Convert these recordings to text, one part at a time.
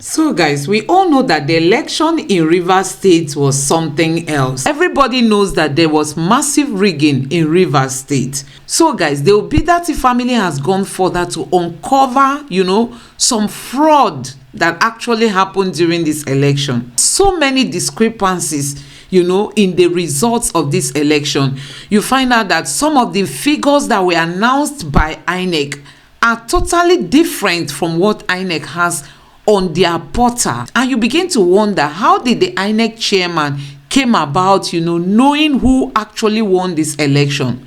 So guys, we all know that the election in Rivers State was something else. Everybody knows that there was massive rigging in Rivers State. So guys, the Obidati family has gone further to uncover, some fraud that actually happened during this election. So many discrepancies, in the results of this election. You find out that some of the figures that were announced by INEC are totally different from what INEC has on their portal, and you begin to wonder, how did the INEC chairman came about knowing who actually won this election?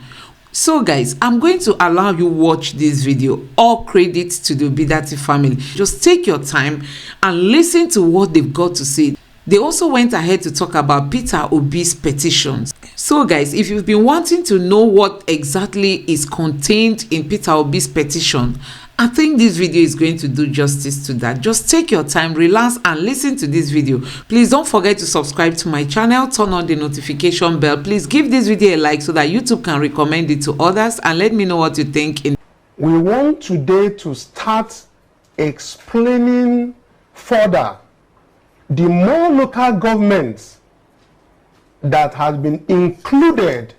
So guys, I'm going to allow you watch this video. All credit to the Obidati family. Just take your time and listen to what they've got to say. They also went ahead to talk about Peter Obi's petitions. So guys, if you've been wanting to know what exactly is contained in Peter Obi's petition, I think this video is going to do justice to that. Just take your time, relax, and listen to this video. Please don't forget to subscribe to my channel, turn on the notification bell. Please give this video a like so that YouTube can recommend it to others, and let me know what you think. We want today to start explaining further the more local governments that has been included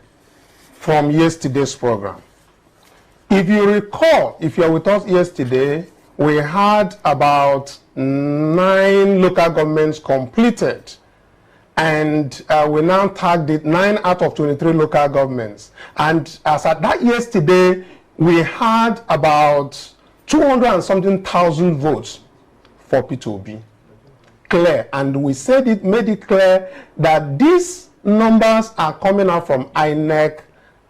from yesterday's program. If you recall, if you're with us yesterday, we had about 9 local governments completed, and we now tagged it 9 out of 23 local governments. And as at that yesterday, we had about 200 and something thousand votes for Peter Obi. Clear, and we said it, made it clear that these numbers are coming out from INEC,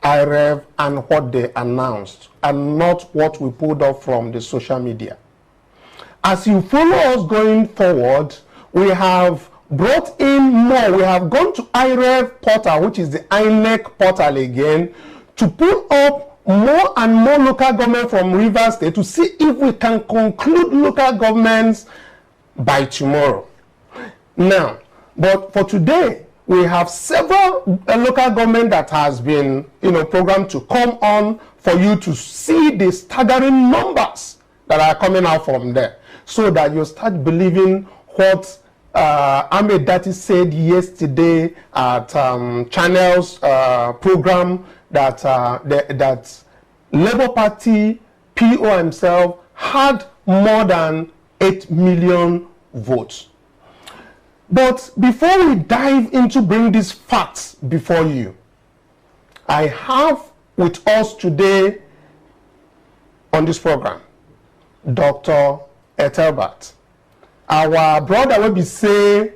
IREV, and what they announced, and not what we pulled up from the social media. As you follow us going forward, we have brought in more. We have gone to IREV portal, which is the INEC portal again, to pull up more and more local government from Rivers State to see if we can conclude local governments by tomorrow. Now, but for today, we have several local government that has been, programmed to come on for you to see the staggering numbers that are coming out from there, so that you start believing what Ahmed Dati said yesterday at Channel's program, that that Labour Party PO himself had more than 8 million votes. But before we dive into bring these facts before you, I have with us today on this program Dr. Etelbert, our brother will be say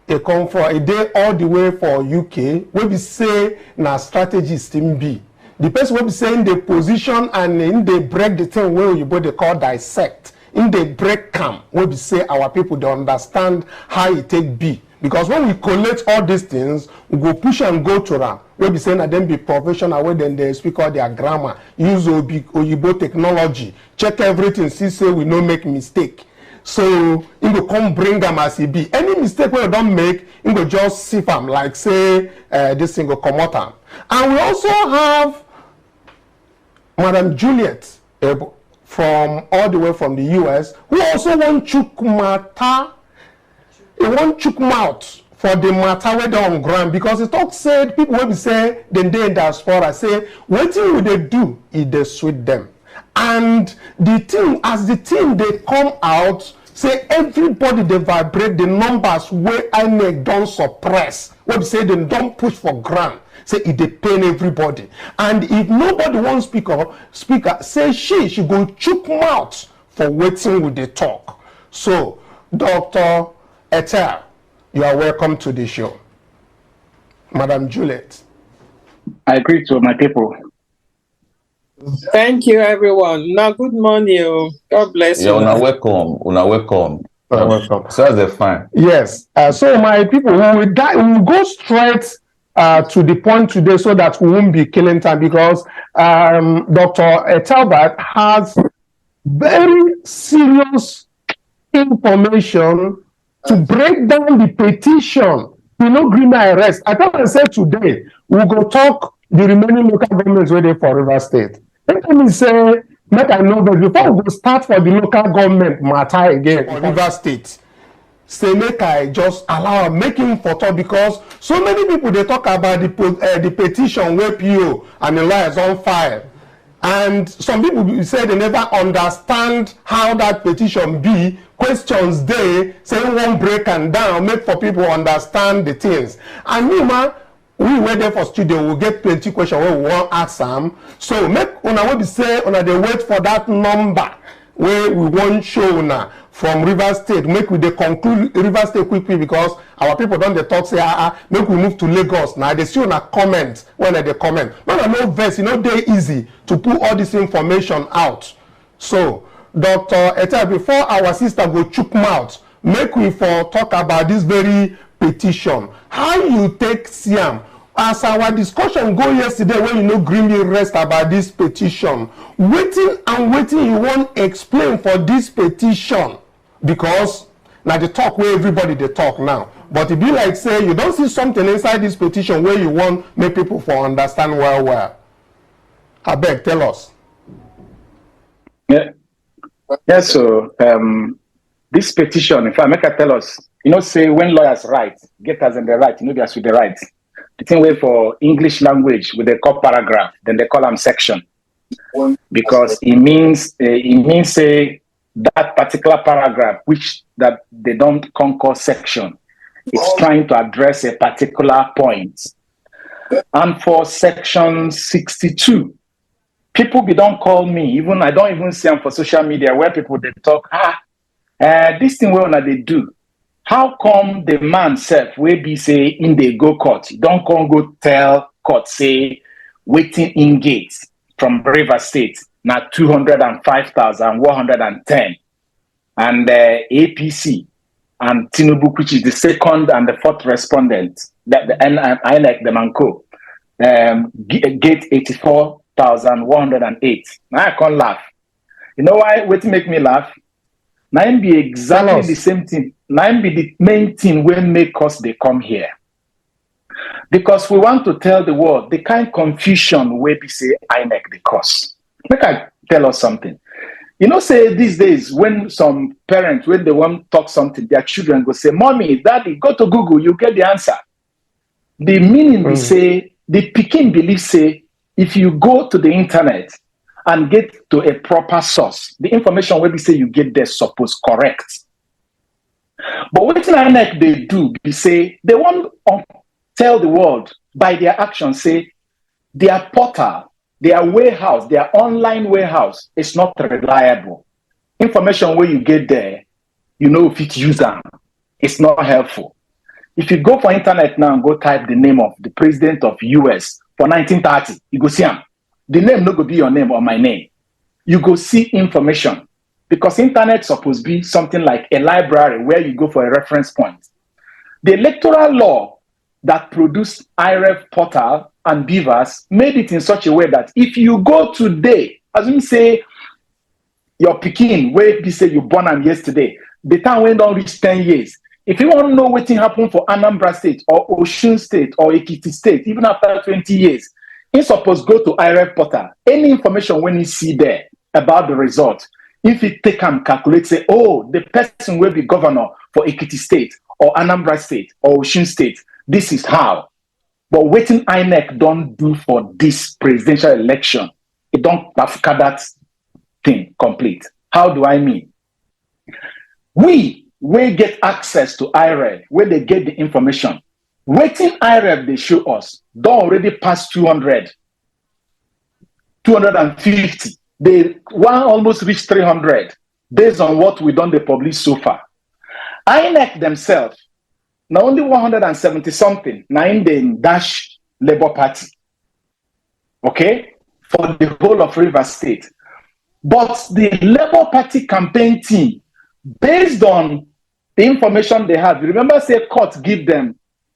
a come for a day all the way for UK, will be say na strategist in B. The person will be saying the position and in the break the thing where you both they call dissect. In the break camp, where we say our people don't understand how it take be. Because when we collect all these things, we go push and go to them. Where we say that them be professional, where then they speak all their grammar, use Oyibo technology, check everything, see say we no make mistake. So you go come bring them as it be. Any mistake where you don't make, you go just sip them, like say this thing go come out. And we also have Madam Juliet from all the way from the US, who also want chukmata, he want chukmouth for the matter where they on ground, because it talk said people will be say then they in diaspora say what will they do if they sweet them. And the thing, as the team they come out, say everybody they vibrate the numbers where INEC don't suppress, what say they don't push for ground. Say it dey pain everybody, and if nobody wants speaker say she go chook mouth for waiting with the talk. So Dr. Etel, you are welcome to the show. Madam Juliet. I agree to my people. Thank you, everyone. Now, good morning. God bless you. Una welcome. Welcome. So that's fine. Yes. So my people, we will go straight to the point today, so that we won't be killing time, because Dr. Etelbert has very serious information to break down the petition. We no green arrest. I thought I said today we go talk the remaining local governments where they for River State. Let me say, make I know, but before we go start for the local government matter again for River State, say make I just allow am make him for talk, because so many people dey talk about the petition wey PO and the lawyers on file, and some people say they never understand how that petition be. Questions dey say wan break am down, make for people understand the things. And me ma, we wey dey for studio will get plenty questions wey we wan ask am. So make una wey be say una dey wait for that number wey we wan show una from Rivers State. Make we dey conclude Rivers State quickly, because our people don dey talk say make we move to Lagos. Now they see una comment when they comment. No vex, e no dey easy to put all this information out. So Dr. Etta, before our sister go chook mouth, make we for talk about this very petition. How you take see am? As our discussion go yesterday, when you know gree me rest about this petition, waiting you want explain for this petition, because now the talk where everybody they talk now, but it be like say you don't see something inside this petition where you want make people for understand well. I beg, tell us. Yeah. So this petition, if I make a tell us, say when lawyers write, get us in the right, as with the right. The thing way for English language with the call paragraph, then they call them section, because it means say that particular paragraph which that they don't conquer section. It's trying to address a particular point. And for section 62, people don't call me, even I don't even see them for social media where people they talk, this thing where they do. How come the man self will be say in the go court? Don't come go tell court say waiting in gates from Bvas State now 205,110, and APC and Tinubu, which is the second and the fourth respondent, that the INEC the Manco, gate 84,108. Now I can't laugh. You know why? What make me laugh? Now be exactly the same thing. Now be the main thing will make us they come here, because we want to tell the world the kind of confusion where we say INEC the cause. Make I tell us something. Say these days when some parents, when they want to talk something, their children go say, "Mommy, Daddy, go to Google, you get the answer." The meaning we say the Peking believe say if you go to the internet and get to a proper source, the information where we say you get there supposed correct. But what INEC they do, they say they want to tell the world by their actions, say their portal, their warehouse, their online warehouse is not reliable. Information where you get there, if it use them, it's not helpful. If you go for internet now and go type the name of the president of US for 1930, you go see him. The name no go be your name or my name. You go see information, because internet supposed to be something like a library where you go for a reference point. The electoral law that produced IREF portal and Bvas made it in such a way that if you go today, as we say, your Pekin, where you say you born and yesterday, the time when don't reach 10 years. If you want to know what happened for Anambra State or Osun State or Ekiti State, even after 20 years, you supposed go to IREF portal. Any information when you see there about the result, if you take and calculate, say, the person will be governor for Ekiti State or Anambra State or Osun State, this is how. But waiting INEC don't do for this presidential election, it don't after that thing complete. How do I mean? We get access to IREF, where they get the information. Waiting IREF, they show us, don't already pass 200, 250. They want almost reach 300 based on what we done the publish so far. INEC themselves, now only 170 something, now in the Dash Labour Party, okay, for the whole of Rivers State. But the Labour Party campaign team, based on the information they have, remember say court give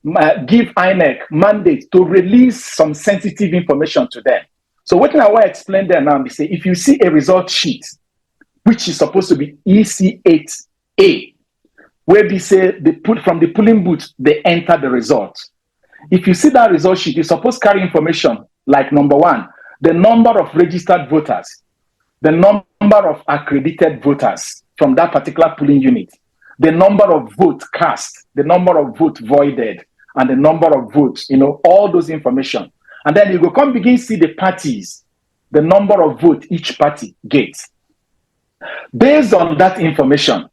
INEC mandate to release some sensitive information to them. So what I want to explain there now, they say if you see a result sheet, which is supposed to be EC8A, where they say they put from the polling booth, they enter the result. If you see that result sheet, you're supposed to carry information like number one, the number of registered voters, the number of accredited voters from that particular polling unit, the number of votes cast, the number of votes voided, and the number of votes, all those information. And then you go come begin see the parties, the number of votes each party gets. Based on that information,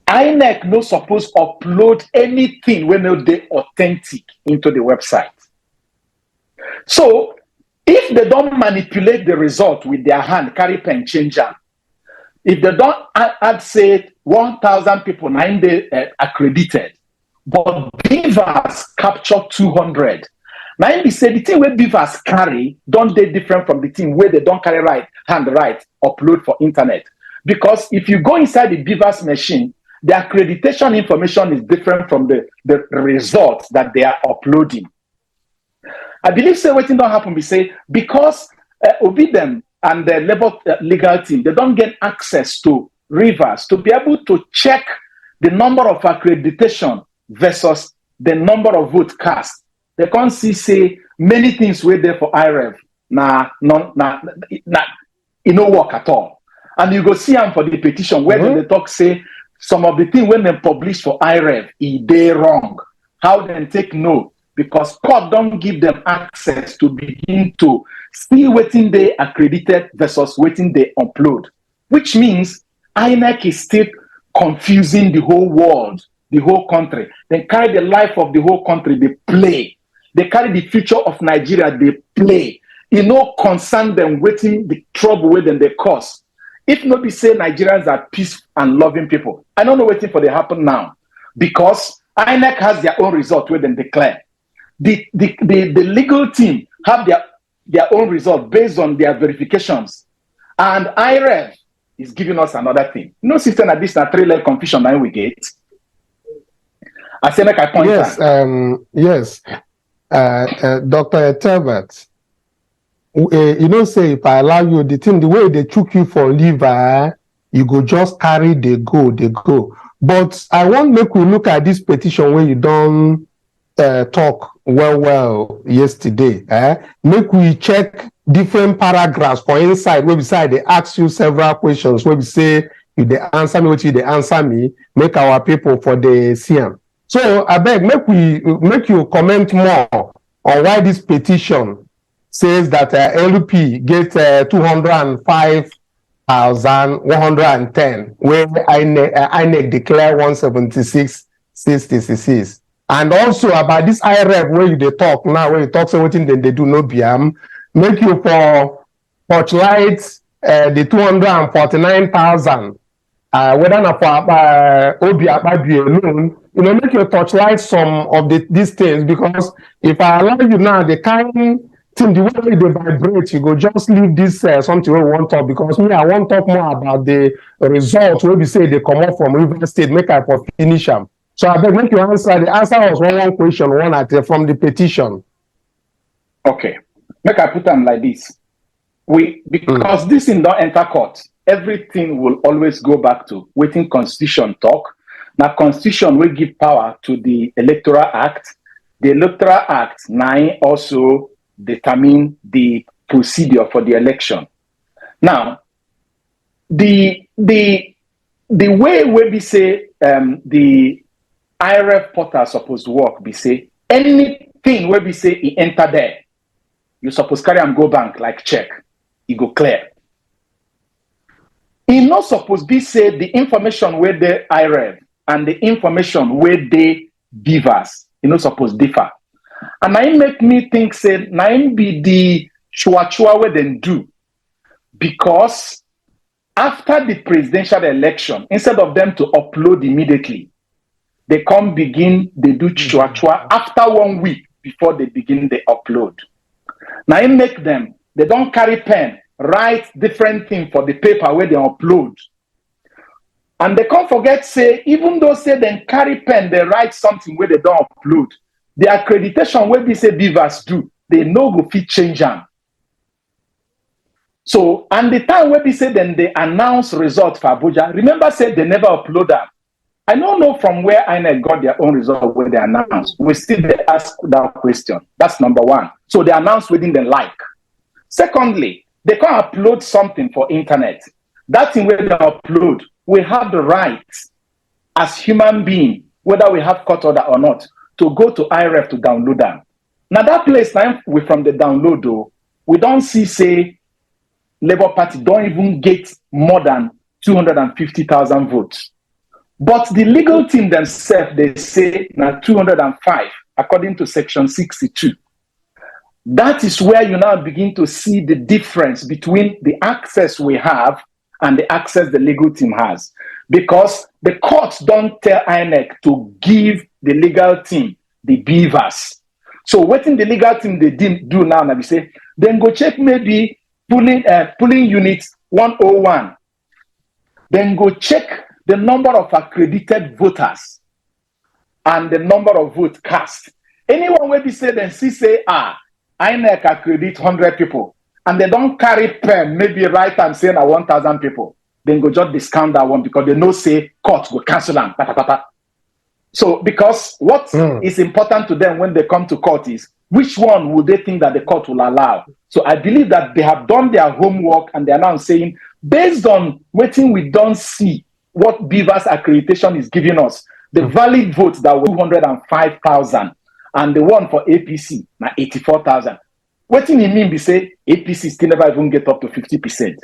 INEC no suppose upload anything when they authentic into the website. So if they don't manipulate the result with their hand, carry pen, change them. If they don't add say 1,000 people, 9 days accredited, but Bvas capture 200. Now they say the thing where Bvas carry don't they different from the thing where they don't carry hand upload for internet. Because if you go inside the Bvas machine, the accreditation information is different from the results that they are uploading. I believe say what don't happen, we say, because Obi them and the legal team, they don't get access to Rivers to be able to check the number of accreditation versus the number of votes cast. They can't say many things were there for IREV. It no work at all. And you go see them for the petition where they talk say some of the things when they publish for IREV, they wrong. How they take note? Because court don't give them access to begin to see waiting they accredited versus waiting they upload. Which means INEC is still confusing the whole world, the whole country. They carry the life of the whole country, they play. They carry the future of Nigeria, they play. Concern them waiting the trouble with them they cause. If nobody say Nigerians are peace and loving people, I don't know waiting for they happen now. Because INEC has their own result where they declare. The legal team have their own result based on their verifications. And IREV is giving us another thing. Sister, at this 3-level confusion now we get. I say make I point out. Yes. Dr. Telbert, say if I allow you the way they took you for liver, you go just carry they go. But I want make we look at this petition where you don't talk well yesterday. Make we check different paragraphs for inside where beside they ask you several questions where we say if they answer me what you they answer me, make our people for the CM. So I beg make you comment more on why this petition says that LP get 205,110 where INEC declare 176,666. And also about this IREV where they talk now, where you talk something then they do no BM, make you for torchlight the 249,000. Whether not for Obi alone, make you torchlight some of these things, because if I allow you now, the kind thing, the way they vibrate, you go just leave this something we want to talk, because me, I want to talk more about the results where we say they come up from River State, make I for finish them. So I beg make you answer. The answer was one question, from the petition. Okay. Make I put them like this. Because this in don't enter court, everything will always go back to waiting Constitution talk. Now Constitution will give power to the Electoral Act. The Electoral Act 9 also determine the procedure for the election. Now, the way we say the IRF portal supposed to work, we say anything where we say it enter there, you supposed to carry and go bank like check, it go clear. It not supposed to be say the information where they IRF and the information where they Bvas, it not supposed to differ. And I make me think say now be the chua where they do, because after the presidential election, instead of them to upload immediately, they come begin, they do chua after 1 week before they begin the upload. Now I make them, they don't carry pen, write different thing for the paper where they upload. And they can't forget say, even though say they carry pen, they write something where they don't upload. The accreditation where they say Bvas do, they no go fit change them. So, and the time where they say then they announce results for Abuja, remember say they never upload them. I don't know from where INEC got their own result when they announced. We still they ask that question. That's number one. So they announce within the like. Secondly, they can't upload something for internet. That thing where they upload, we have the right as human being, whether we have court order or not, to go to IREF to download them. Now that place, now we from the download though, we don't see say Labour Party don't even get more than 250,000 votes. But the legal team themselves, they say now 205, according to section 62. That is where you now begin to see the difference between the access we have and the access the legal team has. Because the courts don't tell INEC to give the legal team the Bvas. So what in the legal team they do now, and we say, then go check maybe polling unit 101. Then go check the number of accredited voters and the number of votes cast. Anyone where we say then say INEC accredit 100 people and they don't carry pen, maybe write and say 1,000 people, then go just discount that one because they know say court will cancel them. So because what is important to them when they come to court is which one would they think that the court will allow. So I believe that they have done their homework and they are now saying, based on waiting, we don't see what Bvas accreditation is giving us, the valid votes that were 205,000 and the one for APC, now 84,000. What do you mean? We say APC still never even get up to 50%.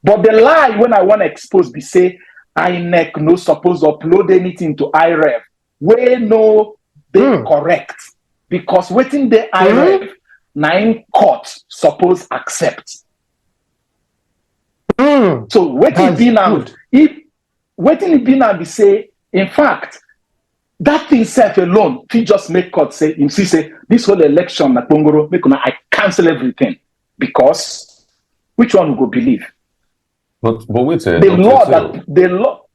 But the lie when I want to expose, we say INEC no suppose upload anything to IREF. We know they correct because waiting the IREF 9 courts suppose accept. So waiting be now, if waiting it be now, we say in fact that thing self alone, he just make court say him say this whole election at Bongoro make I cancel everything because which one will go believe? But wait, the law that the law.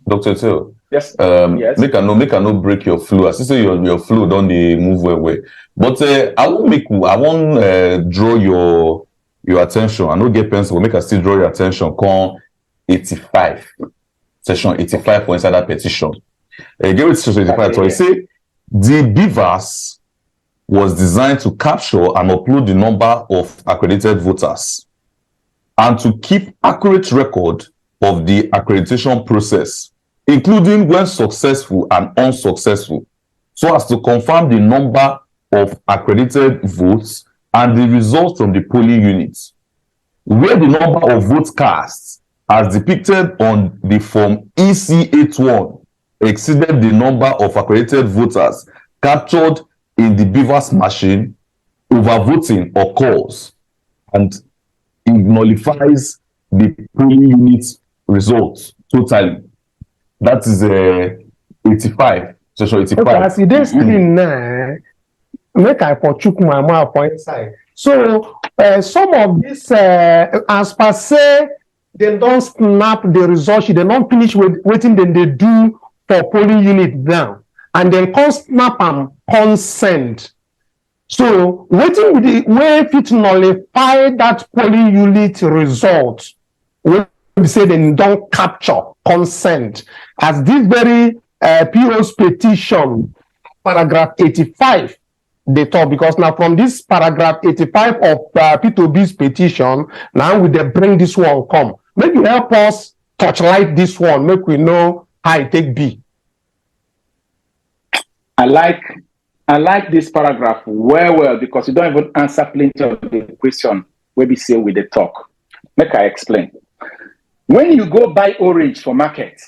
Dr. Till. Yes. Yes. Make I no break your flow. As you say your flow don't they move way. But I won't draw your attention. I no get pencil, make I still draw your attention. Con 85. Section 85 for inside that petition. Give it to section 85. So it say the Bvas was designed to capture and upload the number of accredited voters and to keep accurate record of the accreditation process, including when successful and unsuccessful, so as to confirm the number of accredited votes and the results from the polling units, where the number of votes cast as depicted on the form EC81 exceeded the number of accredited voters captured in the Bvas machine, overvoting occurs and it nullifies the polling unit's results totally. That is 85. Section 85. Okay, as it is screen now, make I for chook my mouth point side. So some of this, as per se, they don't snap the result sheet, they don't finish with waiting then they do for polling unit down, and then come snap and consent. So waiting with the way it nullify that polling unit result, we say they don't capture consent. As this very PO's petition, paragraph 85, they talk, because now from this paragraph 85 of Peter Obi's petition, now we they bring this one come. Maybe help us touchlight this one, make we know how it take be. I like this paragraph well because you don't even answer plenty of the question where we say with the talk. Make I explain. When you go buy orange for market,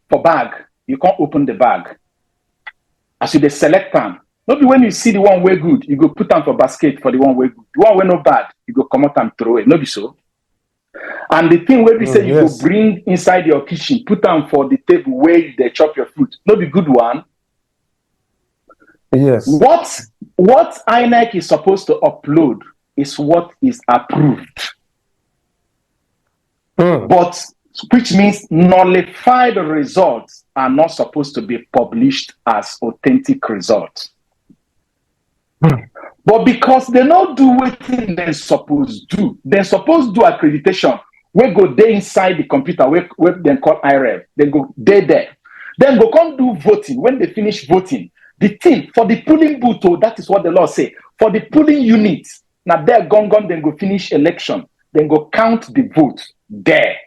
for bag, you can't open the bag. As you dey select them, maybe when you see the one way good, you go put them for basket for the one way good. The one way no bad, you go come out and throw it. No be so. And the thing where we say you go bring inside your kitchen, put them for the table where they chop your food. No be good one. Yes. What INEC is supposed to upload is what is approved. But which means nullified results are not supposed to be published as authentic results. But because they not do what they're supposed to do, they're supposed to do accreditation. We go there inside the computer, where they call IREF. They go there. Then go come do voting. When they finish voting, the thing for the polling booth, that is what the law say. For the polling unit, now they're gone, then go finish election. Then go count the vote there.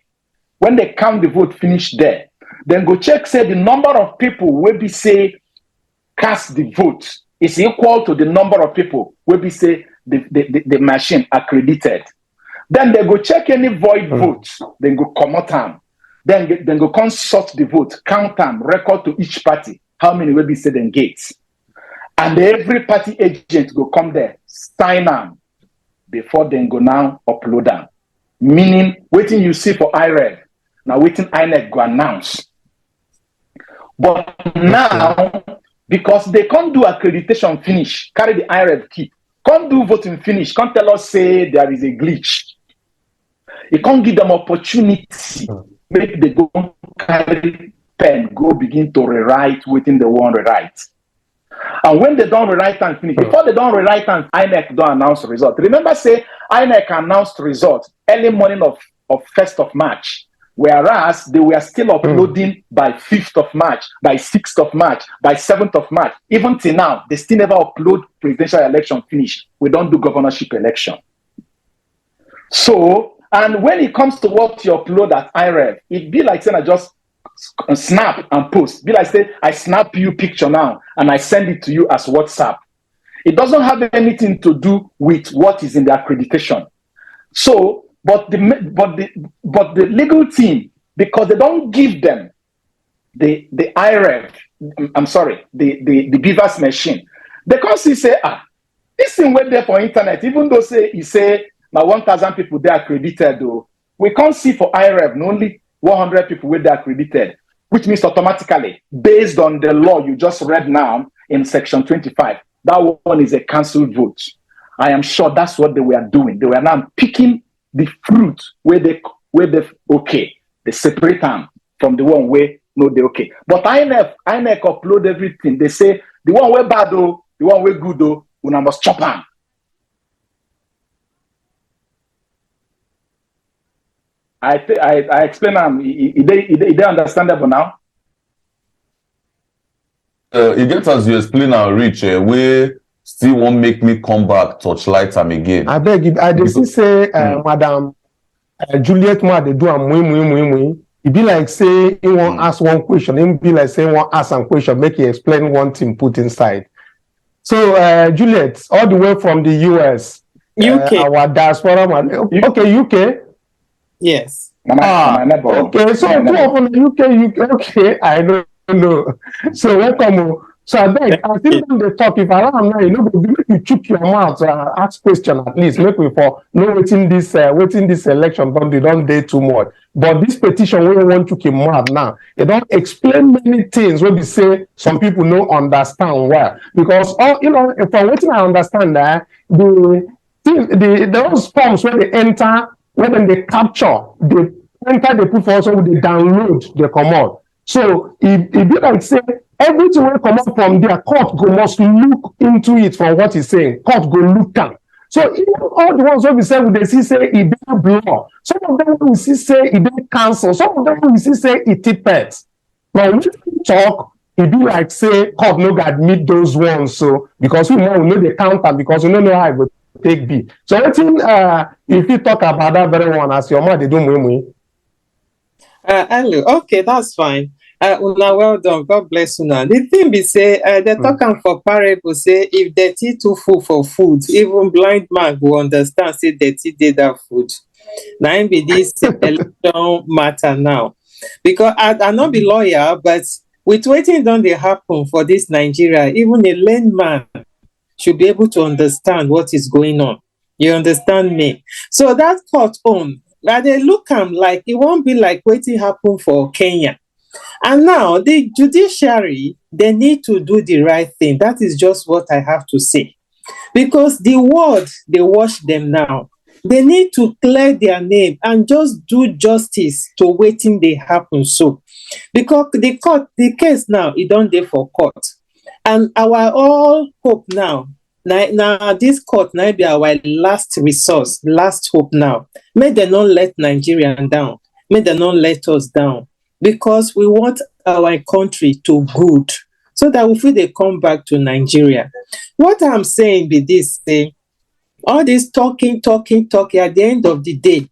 When they count the vote, finish there. Then go check, say the number of people will be say cast the vote is equal to the number of people will be say the machine accredited. Then they go check any void votes, then go come out them. Then go consult the vote, count them, record to each party how many will be said in gates. And every party agent go come there, sign them before then go now upload them. Meaning, waiting you see for IREV, now waiting INEC go announce. But now, because they can't do accreditation finish, carry the IREV key, can't do voting finish, can't tell us say there is a glitch. It can't give them opportunity, make they go carry pen, go begin to rewrite within the one rewrite. And when they don't rewrite and finish, before they don't rewrite and INEC don't announce the result. Remember, say INEC announced the result early morning of 1st of March, whereas they were still uploading by 5th of March, by 6th of March, by 7th of March. Even till now, they still never upload presidential election finish. We don't do governorship election. So, and when it comes to what you upload at IREV, it be like saying I just snap and post. Be like say I snap you picture now and I send it to you as WhatsApp. It doesn't have anything to do with what is in the accreditation. So, but the legal team, because they don't give them the IREV, I'm sorry, the Bvas machine, they can't see say this thing went there for internet, even though say now 1,000 people they are accredited though. We can't see for IREV only 100 people were there accredited, which means automatically, based on the law you just read now in section 25, that one is a cancelled vote. I am sure that's what they were doing. They were now picking the fruit where they okay. They separate them from the one where no they okay. But INEC upload everything. They say the one where bad though, the one where good though, una must chop them. I explain them. They understandable now. It gets as you explain our reach, we still won't make me come back, touchlight them again. I beg you, I just say, Madam Juliet, they do a it be like say he won't ask one question, it be like say he won't ask some question, make you explain one thing put inside. So, Juliet, all the way from the US, UK, our diaspora, okay, UK. Yes. Okay, so two of the UK, okay, I don't know. So welcome. So I beg, I think when they talk, if I am now, you know, make you chook your mouth, ask question at least, make we for no waiting this election, but they don't dare too much. But this petition, we want to keep mouth now. They don't explain many things when they say some people don't understand well. Because all you know, from what I understand that those forms when they enter, when they capture, they enter, they put for also they download, they come out. So if you like say everything will come out from there, court must look into it from what he's saying. Court go look down. So even all the ones who we say they see say it didn't blow. Some of them we see say it didn't cancel. Some of them we see say it tipped. But when we talk, it be like say court no go admit those ones. So because we know the counter, because we don't know how it will take B. So I think if you talk about that very one as your mother they do me. Hello. Okay, that's fine. Una well done. God bless you now. The thing be say, they talking for parable say if dirty too full for food, even blind man will understand say dirty did that food. Now be this election matter now. Because I not be lawyer, but with waiting done they happen for this Nigeria, even a layman should be able to understand what is going on. You understand me? So that court on, they look like it won't be like waiting happen for Kenya. And now the judiciary, they need to do the right thing. That is just what I have to say. Because the world, they watch them now. They need to clear their name and just do justice to waiting they happen so. Because the case now, it don't there for court. And our all hope now this court now be our last resource, last hope now. May they not let Nigerian down. May they not let us down. Because we want our country to good. So that if they come back to Nigeria. What I'm saying be this thing. All this talking, at the end of the day,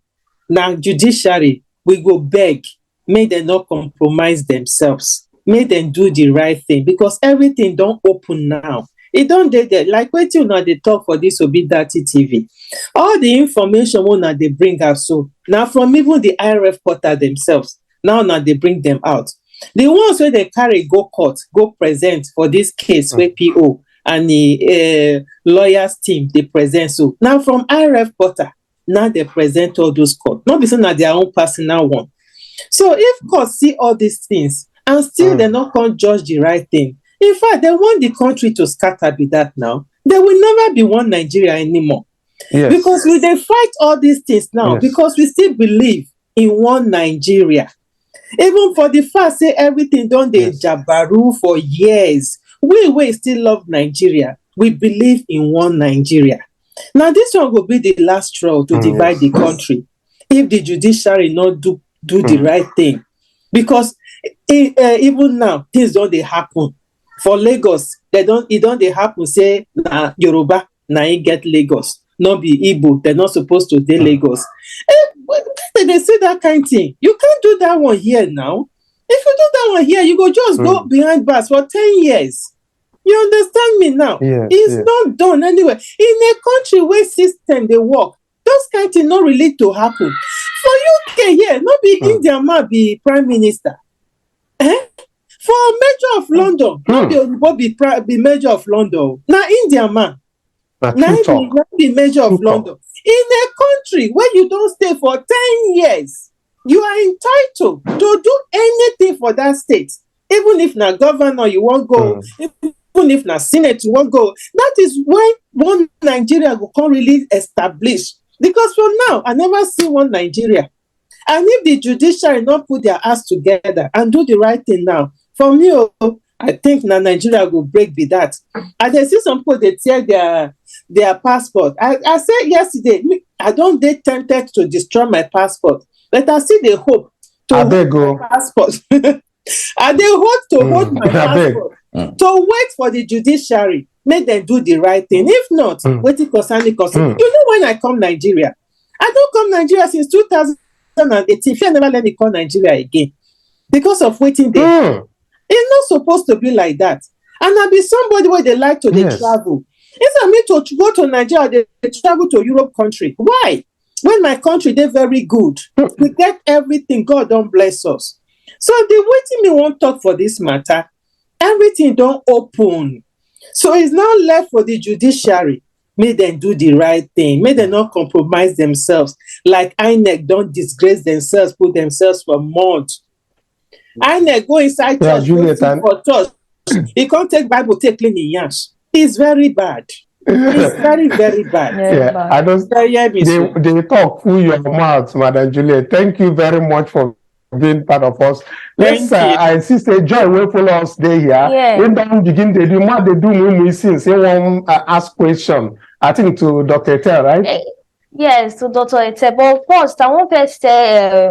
now judiciary, we go beg. may they not compromise themselves, may them do the right thing, because everything don't open now. It don't dey there. Like wetin una dey talk for this Obidati TV. All the information una they bring out, so now from even the IRF portal themselves, now they bring them out. The ones where they carry go court, go present for this case where PO and the lawyers team they present. So now from IRF portal, now they present all those court. Not because na their own personal one. So if court see all these things and still they not can judge the right thing, in fact, they want the country to scatter be that now. There will never be one Nigeria anymore. Yes. Because we they fight all these things now, Yes. because we still believe in one Nigeria. Even for the fact say everything done the Jabaru for years, we still love Nigeria. We believe in one Nigeria. Now this one will be the last straw to divide the country if the judiciary not do the right thing. Because even now things don't they happen. For Lagos, it don't they happen say Yoruba na it get Lagos. Not be Igbo, they're not supposed to do Lagos. They say that kind of thing. You can't do that one here now. If you do that one here, you go just go behind bars for 10 years. You understand me now? Yes, It's not done anyway. In a country where system they work, those kind of things not really to happen. For UK here, not be India man be prime minister. For Major of London, not be Major of London. Now India man. Now be Major of London. In a country where you don't stay for 10 years, you are entitled to do anything for that state. Even if na governor you won't go, even if na Senate you won't go. That is when one Nigeria will come really establish. Because for now, I never see one Nigeria. And if the judiciary not put their ass together and do the right thing now, for me, I think na Nigeria will break be that. And I see some people they tear their passport. I said yesterday, I don't get tempted to destroy my passport, but I see the hope to hold my passport. And they hope to hold my passport to wait for the judiciary, make them do the right thing. If not, waiting concern. You know when I come Nigeria, I don't come Nigeria since 2018. If I never let me come Nigeria again because of waiting there. It's not supposed to be like that. And I be somebody where they like to travel. Instead of me to go to Nigeria, they travel to Europe country. Why? When my country, they're very good. We get everything. God don't bless us. So the waiting me won't talk for this matter. Everything don't open. So it's now left for the judiciary. May them do the right thing. May they not compromise themselves. Like INEC don't disgrace themselves, put themselves for mud. INEC go inside church, for church. He can't take Bible, take clean in yash. It's very bad. It's very, very bad. I don't. They talk through your mouth, Madam Juliet. Thank you very much for being part of us. Let's I see say Joy will follow us there here. Yeah. We don't begin to do what they do we since they want ask question. I think to Dr. Ete, right? Yes, to Dr. Ete. But first, I want to say,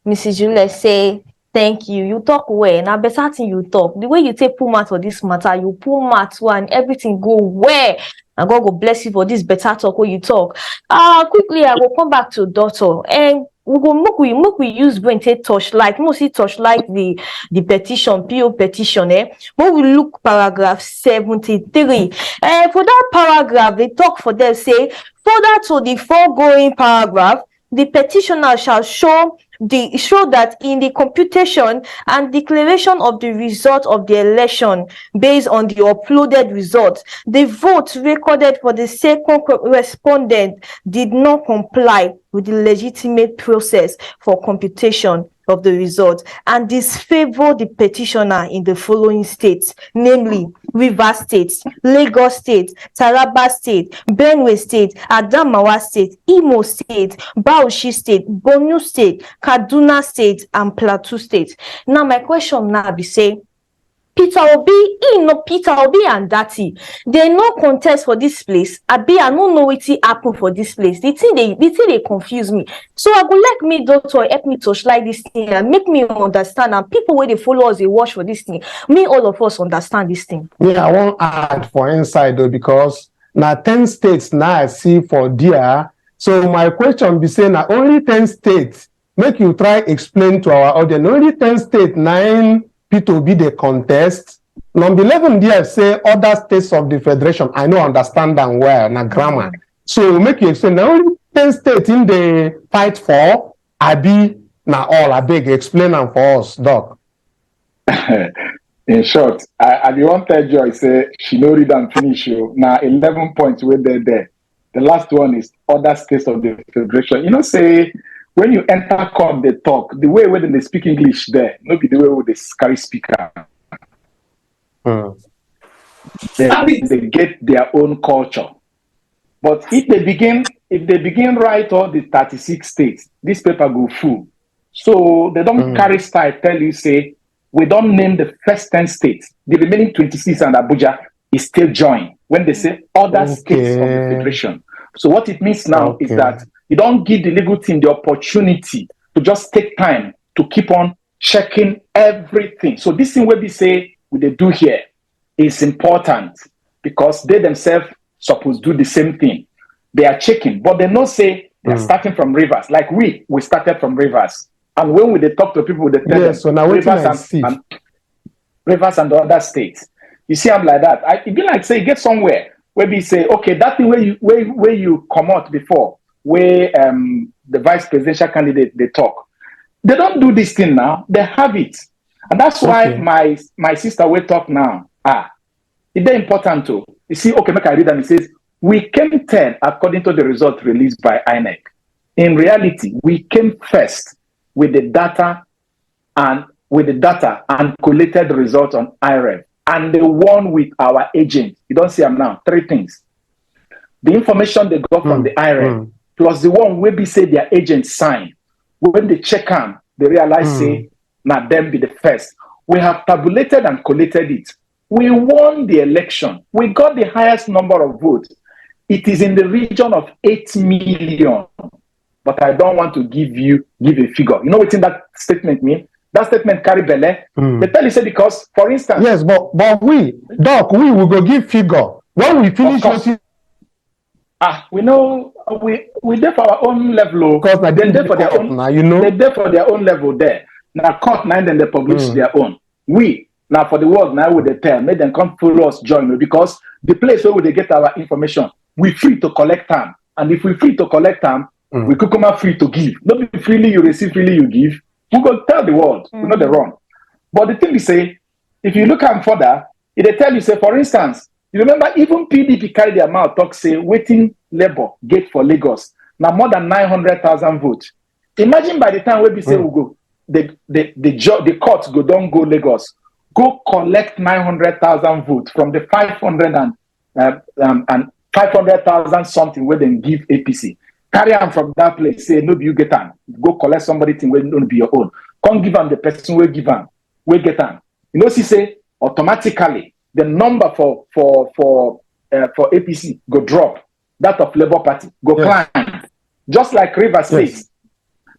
Mrs. Juliet, say thank you. You talk well. Now, better thing you talk. The way you take pull mat for this matter, you pull mat and everything go well. And God will bless you for this better talk when you talk. Quickly, I will come back to Doctor. And we go make we use brain take torchlight. Mostly torchlight the petition, PO petition. When we look paragraph 73. For that paragraph, they talk for them, say, further to the foregoing paragraph, the petitioner shall show that in the computation and declaration of the result of the election based on the uploaded results, the vote recorded for the second respondent did not comply with the legitimate process for computation of the result and disfavor the petitioner in the following states, namely Rivers State, Lagos State, Taraba State, Benue State, Adamawa State, Imo State, Bauchi State, Borno State, Kaduna State, and Plateau State. Now my question now be say, Peter Obi and Dati, they no contest for this place. I don't know what happen for this place. The thing they confuse me. So I would like me, doctor, help me touch like this thing and make me understand. And people where they follow us, they watch for this thing. Me, all of us understand this thing. Yeah, I want to add for inside though, because now 10 states now I see for there. So my question be saying now only 10 states make you try explain to our audience. Only 10 states, 9 Peter Obi the contest. Number 11 there say other states of the federation. I know understand them well, na grammar. So make you explain. Now only 10 states in the fight for Abi na all. I beg explain them for us, Doc. In short, I the one third Joy say she no read and finish you. Now 11 points where they're there. The last one is other states of the federation. You know, say when you enter court, they talk. The way when they speak English there, not be the way they carry speaker. They get their own culture. But if they begin write all the 36 states, this paper go full. So they don't carry style tell you, say, we don't name the first 10 states. The remaining 26 and Abuja is still joined when they say other states of the federation. So what it means now is that you don't give the legal team the opportunity to just take time to keep on checking everything. So this thing where we say what they do here is important because they themselves supposed to do the same thing. They are checking, but they don't say they're starting from rivers. Like we started from rivers. And when they talk to people, they tell them so now rivers and the other states. You see, I'm like that. It be like say you get somewhere where we say, okay, that thing where you come out before, where the vice presidential candidate they talk. They don't do this thing now. They have it, and that's why my sister will talk now. It's very important too. You see, okay, make I read and it says we came 10 according to the result released by INEC. In reality, we came first with the data and collated the results on IREV and the one with our agent. You don't see them now. 3 things. The information they got from the IREV plus the one where we say their agent signed. When they check them, they realize say, now them be the first. We have tabulated and collated it. We won the election. We got the highest number of votes. It is in the region of 8 million. But I don't want to give a figure. You know what that statement mean? That statement carry belle. They tell you say because, for instance. Yes, but we will go give figure. When we finish we know we there for our own level. Because they there for their own now, you know. They there for their own level there. Now court now then they publish their own. We now for the world now with the tell, make them come follow us join me because the place where they get our information, we free to collect them. And if we free to collect them, we could come out free to give. Not be freely you receive, freely you give. We go tell the world, we know the wrong. But the thing is say, if you look at further, it they tell you say, for instance, you remember even PDP carry their mouth talk say waiting labor gate for Lagos. Now more than 900,000 votes. Imagine by the time we say we go, the courts don't go Lagos, go collect 900,000 votes from the 500,000 something where they give APC. Carry on from that place, say, no, you get on. Go collect somebody thing where don't be your own. Come give them the person where give them, where get on. You know, she say, automatically, the number for APC go drop. That of Labour Party go climb. Just like Rivers State.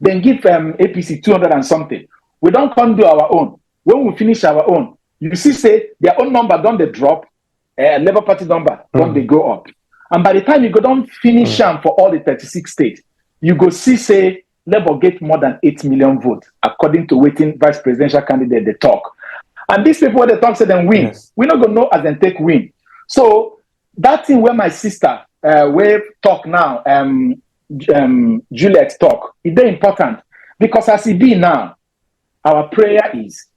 Then give APC 200 and something. We don't come do our own. When we finish our own, you see, say, their own number don't they drop, Labour Party number don't they go up. And by the time you go down finish them for all the 36 states, you go see, say, Labour get more than 8 million votes, according to waiting vice presidential candidate they talk. And these people, when they talk, say them win. We're not going to know as they take win. So that thing where my sister, where talk now, Juliet talk, it's very important. Because as it be now, our prayer is,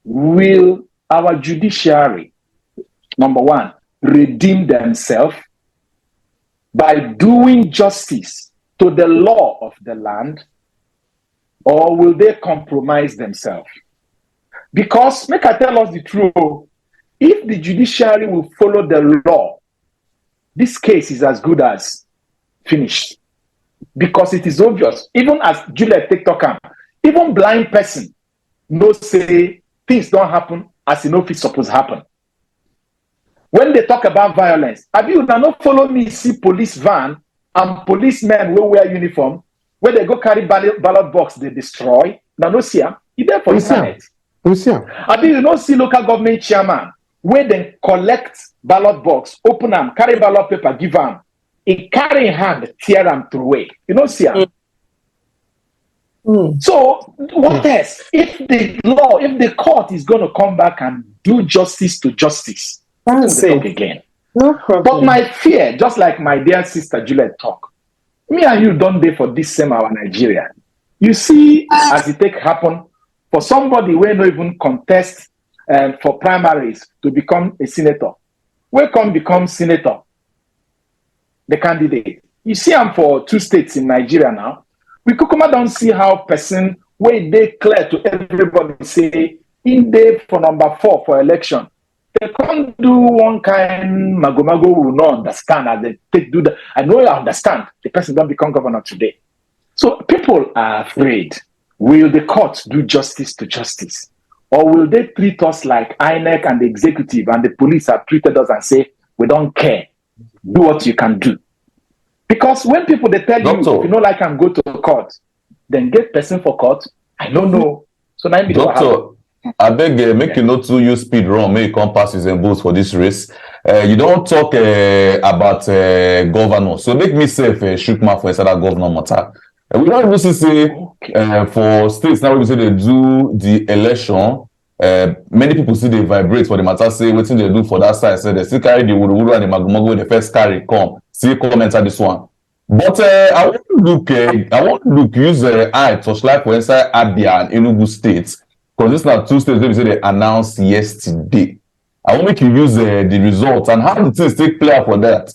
will our judiciary, number one, redeem themselves by doing justice to the law of the land, or will they compromise themselves? Because, make I tell us the truth, if the judiciary will follow the law, this case is as good as finished. Because it is obvious, even as Juliet TikTok, even blind person knows say things don't happen as you know if it's supposed to happen. When they talk about violence, have you not follow me see police van and policemen will wear uniform where they go carry ballot box they destroy? Now no see them. You there for internet. Have you not see local government chairman where they collect ballot box, open them, carry ballot paper, give them, he carry in hand, tear them through away. You know see them. So what else? If the court is going to come back and do justice to justice, That's we'll talk it. again. No problem. But my fear, just like my dear sister Juliet talk, me and you don't dey for this same our Nigeria. You see, as it take happen, for somebody who no even contest for primaries to become a senator, we come become senator, the candidate. You see, I'm for 2 states in Nigeria now. We kukuma don't see how person wey dey clear to everybody say in day for number 4 for election. They can't do one kind magomago will not understand as they take do that. I know you understand. The person don't become governor today. So people are afraid. Will the court do justice to justice? Or will they treat us like INEC and the executive and the police have treated us and say, we don't care. Do what you can do. Because when people they tell you, if you don't like and go to court, then get person for court. I don't know. So now Doctor, I beg, make you not to use speed run, make you come pass his votes for this race. You don't talk about governor. So make me say shoot mouth for inside that governor matter. We don't even say for states now we say they do the election. Many people see they vibrate for the matter, say what they do for that side. So they still carry the wuru and the magomago when they first carry come. See come enter this one. But I want to look use eye touchlight for inside Abia and Enugu states. Because these are 2 states they say they announced yesterday. I want make you use the results and how the things take play for that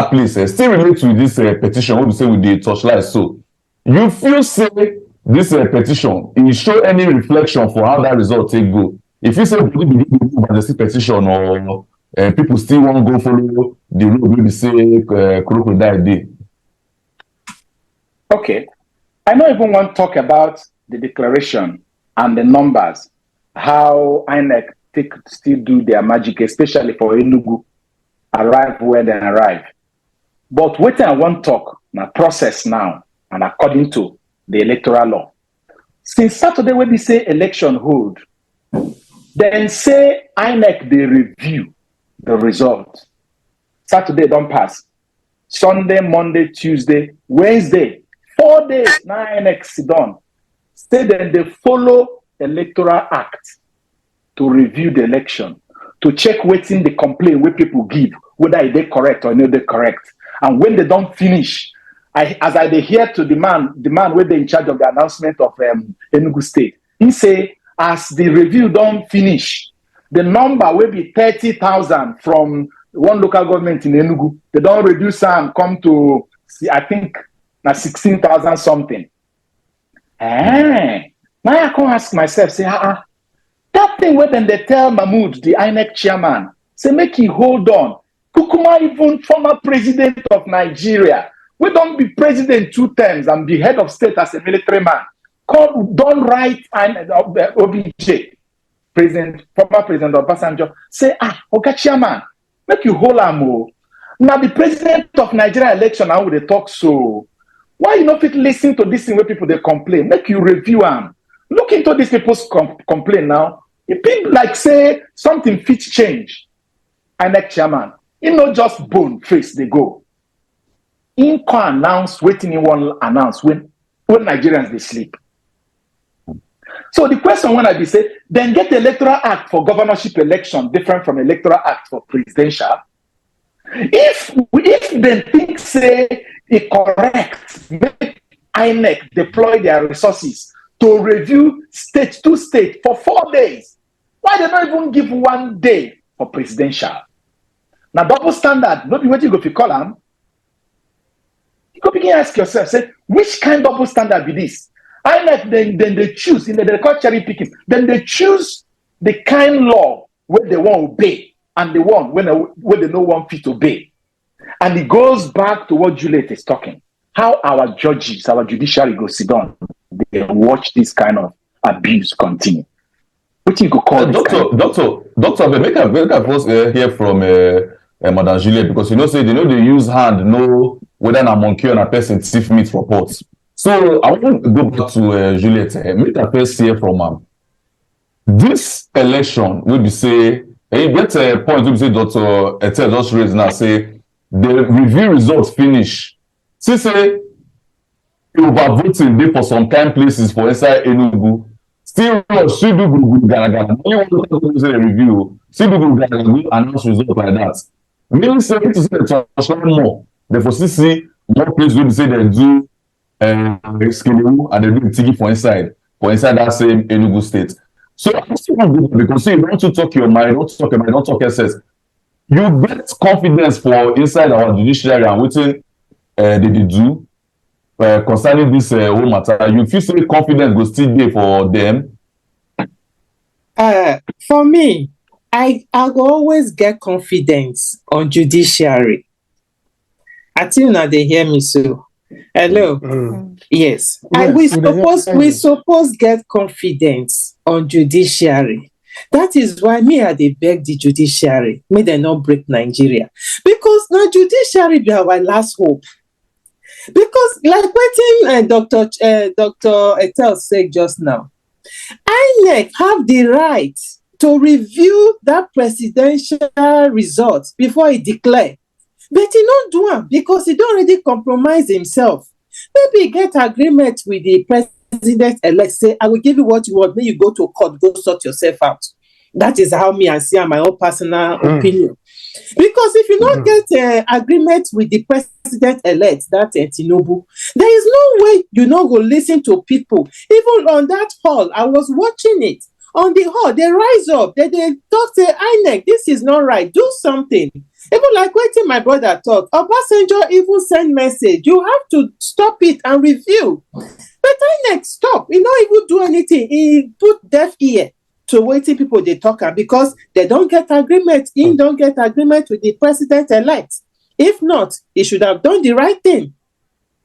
place. Still relate to this petition. What we say with the touchlight. So you feel say this petition, it show any reflection for how that result take go. If you say the petition or people still want to go follow the road, we say crocodile day. Okay. I don't even want to talk about the declaration and the numbers, how INEC still do their magic, especially for Enugu, arrive where they arrive. But what I want to talk, now process now, and according to the electoral law. Since Saturday, when we say election hold, then say INEC, they review the result. Saturday don't pass. Sunday, Monday, Tuesday, Wednesday, 4 days, now INEC sit down. Say then they follow Electoral Act to review the election, to check waiting the complaint where people give, whether they correct or not they correct. And when they don't finish, as I hear to the man where they in charge of the announcement of Enugu State, he say, as the review don't finish, the number will be 30,000 from one local government in Enugu. They don't reduce and come to, I think, 16,000 something. Now I can ask myself, say, that thing where then they tell Mahmoud, the INEC chairman, say, make he hold on. Kukuma, even former president of Nigeria, we don't be president 2 times and be head of state as a military man. Don't write OBJ, former president of Obasanjo, say, okay, chairman, make you hold on. Now the president of Nigeria election, how would they talk so? Why you not fit listen to this thing where people they complain? Make you review them. Look into these people's complaint now. If people like say something fit change, INEC chairman, he not just bone face they go. He can announce waiting in one announce when Nigerians they sleep. So the question when I be say, then get the electoral act for governorship election different from electoral act for presidential. If they think say it correct, make INEC deploy their resources to review state to state for 4 days. Why they not even give 1 day for presidential? Now double standard, not be what you go to call them. You go begin ask yourself, say, which kind of double standard be this? INEC then they choose, in the call cherry picking, then they choose the kind law where they want to obey and the one where they no one fit obey. And it goes back to what Juliet is talking. How our judges, our judiciary go sit down, they watch this kind of abuse continue. What you could call Doctor, make a first hear from Madame Juliet, because you know say they use hand know whether a monkey or a person thief meat for pots. So I want to go back to Juliet. Make a first hear from her. This election will be say, you get a point will be say Dr. Etel just raised now say the review results finish. See say overvoting dey for some kind places for inside Enugu. Still rush, still do gudu garaga. Only one local government say dem review. Still do gudu garaga, go announce result like that. Meaning say to say dem transfer more, dem for still see more place wey be say dem do Skelewu and dem do Tigi for inside that same Enugu state. So I still want to go because see, you don't to talk your mind, don't talk your mind, don't talk excess. You get confidence for inside our judiciary and wetin they do concerning this whole matter. You feel say confidence go still dey for them? For me, I go always get confidence on judiciary. I think now they hear me so. Hello. Yes. We suppose get confidence on judiciary. That is why me I dey beg the judiciary, may they not break Nigeria. Because now judiciary be our last hope. Because like wetin Dr. Etel said just now, INEC have the right to review that presidential result before he declare. But he not do am because he don't already compromise himself. Maybe he get agreement with the president-elect, say, I will give you what you want, then you go to court, go sort yourself out. That is how me I see my own personal opinion. Because if you not get agreement with the president-elect, that Tinubu, there is no way you not go listen to people. Even on that hall, I was watching it. On the hall, they rise up, they talk, say, INEC, this is not right, do something. Even like waiting my brother talk, Obasanjo even send message, you have to stop it and review. But INEC stop, he not even do anything. He put deaf ear to waiting people they talk because they don't get agreement. He don't get agreement with the president-elect. If not, he should have done the right thing.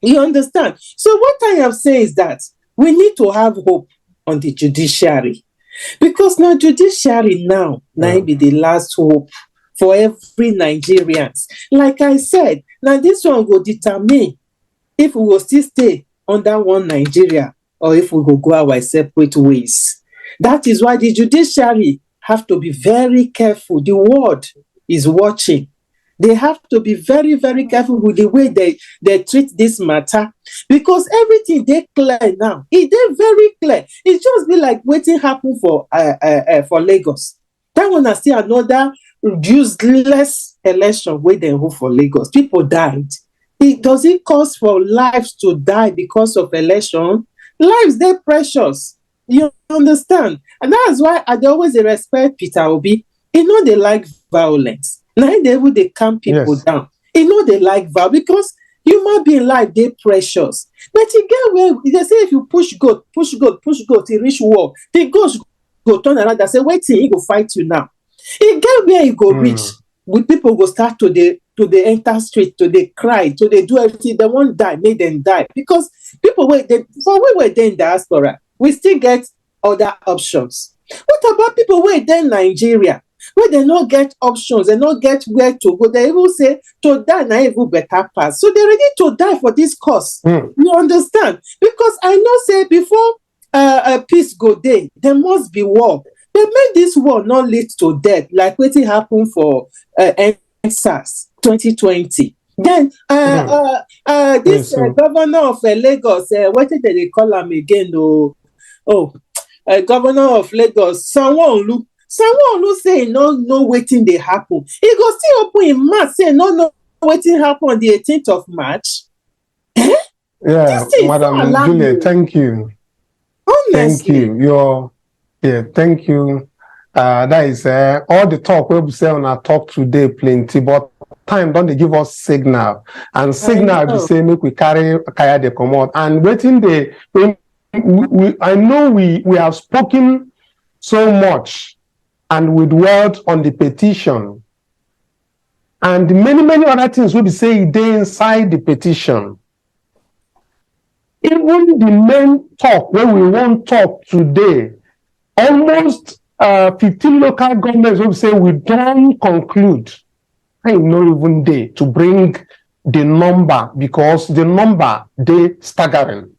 You understand? So what I am saying is that we need to have hope on the judiciary. Because now judiciary now be the last hope for every Nigerian. Like I said, now this one will determine if we will still stay under one Nigeria or if we will go our separate ways. That is why the judiciary have to be very careful. The world is watching. They have to be very, very careful with the way they treat this matter. Because everything they clear now. It they very clear. It just be like waiting happen for Lagos. That one is still another useless election where they hold for Lagos. People died. Does it cause for lives to die because of election? Lives, they're precious. You understand? And that's why I always respect Peter Obi. You know they like violence. Now they calm people down. You know they like violence because human being life, they're precious. But you get where they say if you push goat, to reach war, the ghost go turn around and say, wait till he go fight you now. You get where you go reach, with people go start to the enter street, to they cry, to they do everything. They won't die, make them die. Because people we were there in diaspora, we still get other options. What about people who are there in Nigeria, where they not get options, they not get where to go? They even say to die na even better pass. So they're ready to die for this cause. You understand? Because I know say before peace go day, there must be war. They make this war not lead to death, like what happened for SARS 2020. Then this governor of Lagos, what did they call him again? Governor of Lagos, Sanwo-Olu say no waiting they happen. He go still open in March, say no waiting happen on the 18th of March. Yeah, Madam Juliet, thank you. Honestly. Thank you. Thank you. That is all the talk we say on our talk today plenty, but time don't they give us signal, and signal we say make we carry the command and waiting I know we have spoken so much and with words on the petition and many other things we be saying they inside the petition. Even the main talk where we won't talk today, almost 15 local governments will say we don't conclude. I know even they to bring the number because the number they staggering.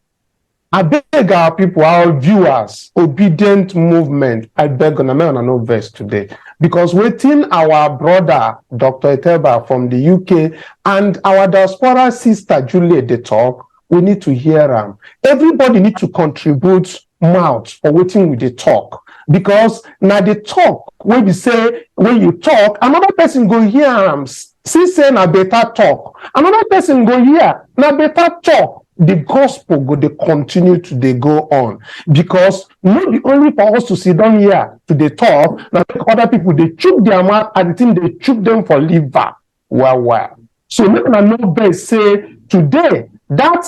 I beg our people, our viewers, obedient movement. I beg on no verse today because waiting our brother Dr. Eteba from the UK and our diaspora sister Juliet they talk. we need to hear them. Everybody need to contribute mouth for wetin we dey talk, because na the talk wey be say when you talk, another person go hear am, see say na better talk, another person go hear na better talk. The gospel go dey continue to dey go on, because no be only for us to sit down here to dey talk, na other people dey chook their mouth and the thing dey chook them for liver well. So make una know best say today that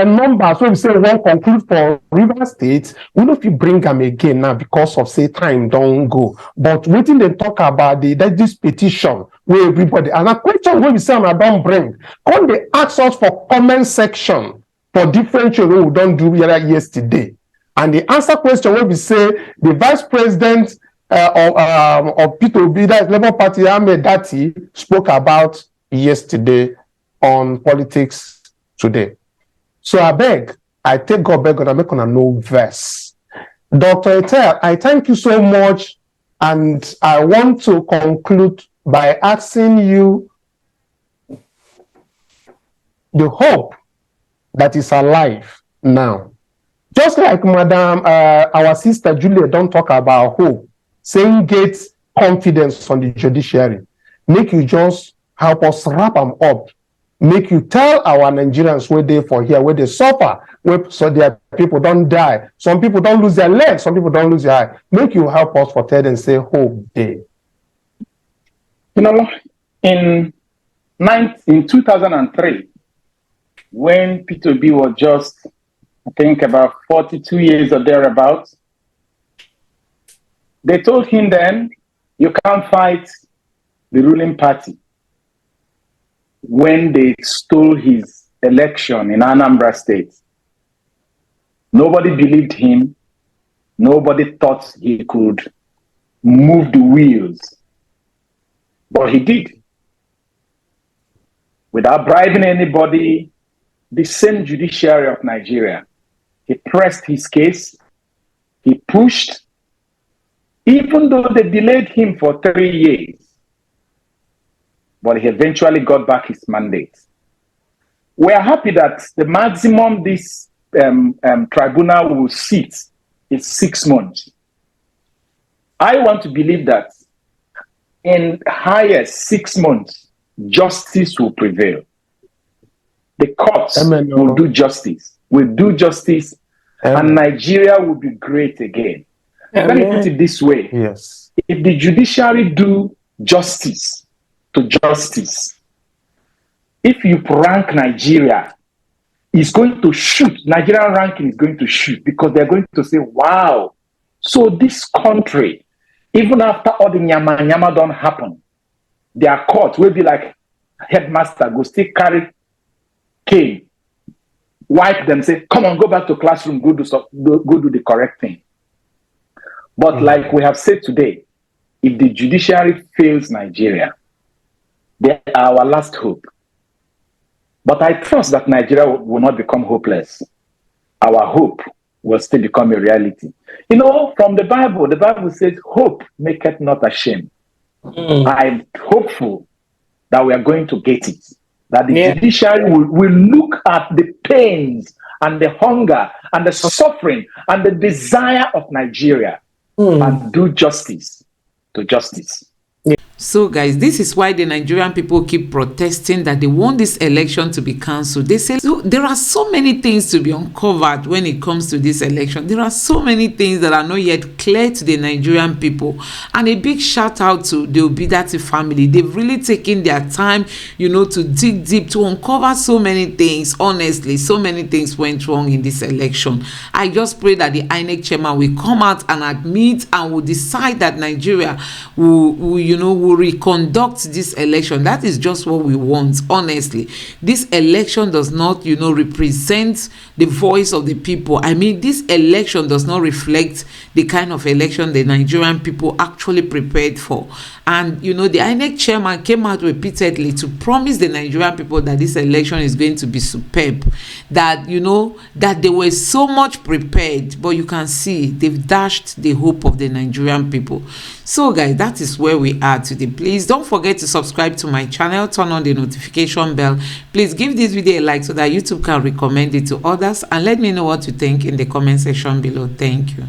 number, so we say we wan conclude for Rivers State, we no fit bring am again now because of say time don go. But wetin dem talk about this petition wey everybody, and a question wey we say una don bring, come dey ask us for comment section for different show wey we don do yesterday, and the answer question wey we say the vice president of Peter Obi, that is Labour Party, Ahmed Dati, spoke about yesterday on Politics Today. So I take God beg God, I make una no verse. Dr. Etel, I thank you so much, and I want to conclude by asking you the hope that is alive now. Just like Madam, our sister Julia don't talk about hope, saying get confidence on the judiciary. Make you just help us wrap them up. Make you tell our Nigerians where they for here, where they suffer, where so their people don't die. Some people don't lose their legs, some people don't lose their eye. Make you help us for tell and say hope day. You know, in 2003, when Peter Obi was just, I think, about 42 years or thereabouts, they told him then, you can't fight the ruling party. When they stole his election in Anambra State, nobody believed him. Nobody thought he could move the wheels. But he did. Without bribing anybody, the same judiciary of Nigeria, he pressed his case, he pushed, even though they delayed him for 3 years, but he eventually got back his mandate. We are happy that the maximum this tribunal will sit is 6 months. I want to believe that in highest 6 months, justice will prevail. The courts will do justice, and Nigeria will be great again. Let me put it this way. Yes. If the judiciary do justice to justice, if you rank Nigeria, it's going to shoot. Nigerian ranking is going to shoot, because they're going to say, wow, so this country, even after all the nyama don't happen, their court will be like headmaster, go still carry cane, wipe them, say, come on, go back to classroom, go do the correct thing. But like we have said today, if the judiciary fails Nigeria, they are our last hope. But I trust that Nigeria will not become hopeless. Our hope will still become a reality. You know, from the Bible says, hope maketh not ashamed. I'm hopeful that we are going to get it. That the judiciary will look at the pains and the hunger and the suffering and the desire of Nigeria and do justice to justice. So guys, this is why the Nigerian people keep protesting that they want this election to be cancelled. They say, so there are so many things to be uncovered when it comes to this election. There are so many things that are not yet clear to the Nigerian people. And a big shout out to the Obidati family. They've really taken their time, you know, to dig deep, to uncover so many things. Honestly, so many things went wrong in this election. I just pray that the INEC chairman will come out and admit and will decide that Nigeria will reconduct this election. That is just what we want. Honestly, this election does not represent the voice of the people. I mean, this election does not reflect the kind of election the Nigerian people actually prepared for. And the INEC chairman came out repeatedly to promise the Nigerian people that this election is going to be superb, that that they were so much prepared, but you can see they've dashed the hope of the Nigerian people. So guys, that is where we are today. today. Please don't forget to subscribe to my channel, turn on the notification bell. Please give this video a like so that YouTube can recommend it to others, and let me know what you think in the comment section below. Thank you.